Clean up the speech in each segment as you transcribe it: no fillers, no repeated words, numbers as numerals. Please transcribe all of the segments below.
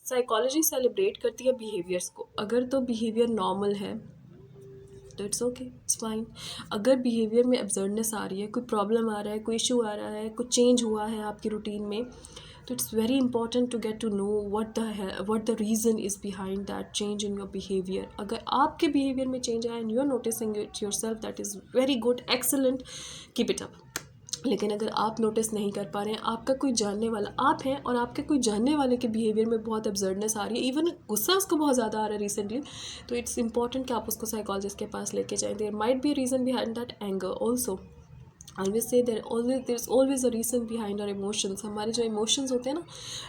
Psychology celebrate करती है behaviours को। अगर तो बिहेवियर नॉर्मल है तो इट्स ओके, इट्स फाइन। अगर बिहेवियर में अब्सर्डनेस आ रही है, कोई प्रॉब्लम आ रहा है, कोई इशू आ रहा है, कुछ चेंज हुआ है आपकी रूटीन में, तो it's very important to get to know what the reason is behind that change in your behaviour. अगर आपके बिहेवियर में चेंज आया and you are noticing it yourself, that is very good, excellent, keep it up. लेकिन अगर आप notice नहीं कर पा रहे हैं, आपका कोई जानने वाला, आप हैं और आपके कोई जानने वाले के बिहेवियर में बहुत अब्सर्डनेस आ रही है, इवन गुस्सा उसको बहुत ज़्यादा आ रहा है रिसेंटली, तो इट्स इंपॉर्टेंट कि आप उसको साइकोलॉजिस्ट के पास लेके जाएं। There might be reason behind that anger also. Always say there is always a reason behind our emotions. हमारे जो इमोशंस होते हैं ना,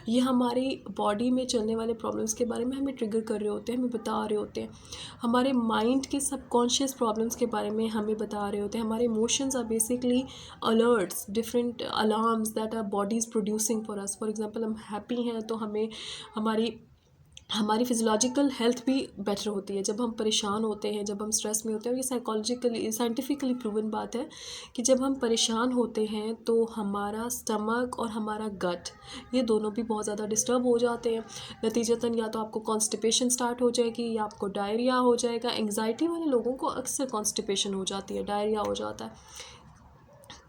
ये हमारी बॉडी में चलने वाले प्रॉब्लम्स के बारे में हमें ट्रिगर कर रहे होते हैं, हमें बता रहे होते हैं। हमारे माइंड के सबकॉन्शियस प्रॉब्लम्स के बारे में हमें बता रहे होते हैं। हमारे emotions are basically alerts, different alarms that our body is producing for us. For example, हम हैप्पी हैं तो हमें हमारी फिजियोलॉजिकल हेल्थ भी बेटर होती है। जब हम परेशान होते हैं, जब हम स्ट्रेस में होते हैं, और ये साइकोलॉजिकली साइंटिफिकली प्रूवन बात है कि जब हम परेशान होते हैं तो हमारा स्टमक और हमारा गट, ये दोनों भी बहुत ज़्यादा डिस्टर्ब हो जाते हैं। नतीजतन या तो आपको कॉन्स्टिपेशन स्टार्ट हो जाएगी या आपको डायरिया हो जाएगा। एंग्जाइटी वाले लोगों को अक्सर कॉन्स्टिपेशन हो जाती है, डायरिया हो जाता है।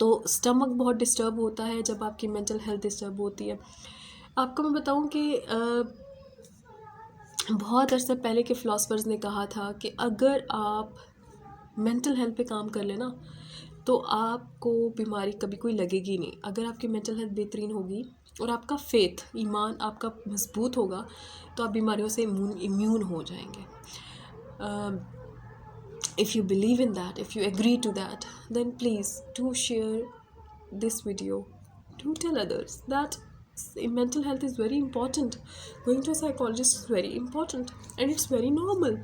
तो स्टमक बहुत डिस्टर्ब होता है जब आपकी मेंटल हेल्थ डिस्टर्ब होती है। आपको मैं बताऊं कि बहुत अरसे पहले के फ़िलासफ़र्स ने कहा था कि अगर आप मेंटल हेल्थ पे काम कर लेना तो आपको बीमारी कभी कोई लगेगी नहीं। अगर आपकी मेंटल हेल्थ बेहतरीन होगी और आपका फेथ, ईमान आपका मजबूत होगा, तो आप बीमारियों से इम्यून हो जाएंगे। If you believe in that, if you agree to that, then please do share this video, do tell others that mental health is very important. Going to a psychologist is very important and it's very normal.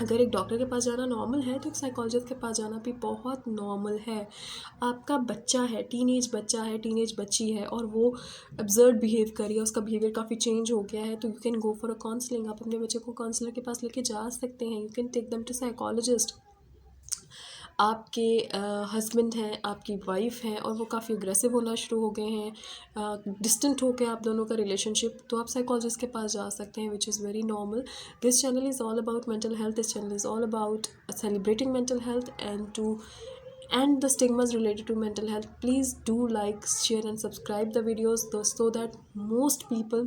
अगर एक doctor के पास जाना normal है तो एक psychologist के पास जाना भी बहुत नॉर्मल है। आपका बच्चा है, टीनेज बच्चा है, टीनेज बच्ची है, और वो अब्सर्ड बिहेव कर रही है, उसका बिहेवियर काफ़ी चेंज हो गया है, तो you can go for a counselling. आप अपने बच्चे को काउंसलर के पास लेके जा सकते हैं। You can take them to psychologist. आपके हस्बैंड हैं, आपकी वाइफ हैं और वो काफ़ी अग्रेसिव होना शुरू हो गए हैं, डिस्टेंट हो गया आप दोनों का रिलेशनशिप, तो आप साइकोलॉजिस्ट के पास जा सकते हैं, which is very normal. This channel is all about mental health. This channel is all about celebrating mental health and the stigmas related to mental health. Please do like, share and subscribe the videos so that most people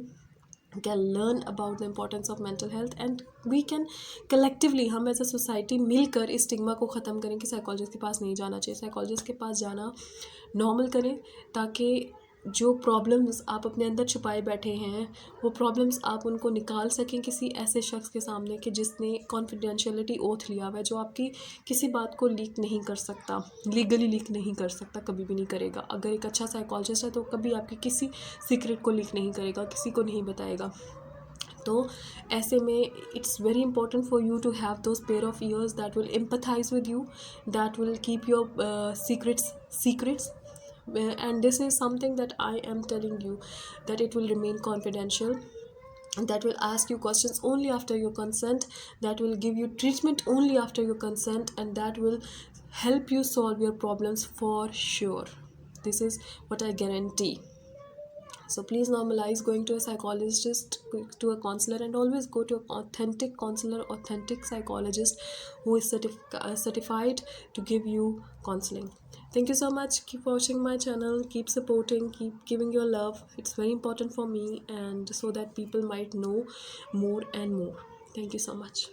can learn about the importance of mental health and we can collectively, हम as a society मिलकर इस stigma को ख़त्म करें कि psychologist के पास नहीं जाना चाहिए। साइकोलॉजिस्ट के पास जाना नॉर्मल करें ताकि जो प्रॉब्लम्स आप अपने अंदर छुपाए बैठे हैं, वो प्रॉब्लम्स आप उनको निकाल सकें किसी ऐसे शख्स के सामने कि जिसने कॉन्फिडेंशियलिटी ओथ लिया हुआ है, जो आपकी किसी बात को लीक नहीं कर सकता, लीगली लीक नहीं कर सकता, कभी भी नहीं करेगा। अगर एक अच्छा साइकोलॉजिस्ट है तो कभी आपकी किसी सीक्रेट को लीक नहीं करेगा, किसी को नहीं बताएगा। तो ऐसे में it's very important for you to have those pair of ears that will empathise with you, that will keep your secrets. And this is something that I am telling you, that it will remain confidential, that will ask you questions only after your consent, that will give you treatment only after your consent, and that will help you solve your problems for sure. This is what I guarantee. So please normalize going to a psychologist, to a counselor, and always go to an authentic counselor, authentic psychologist who is certified to give you counseling. Thank you so much. Keep watching my channel, keep supporting, keep giving your love. It's very important for me and so that people might know more and more. Thank you so much.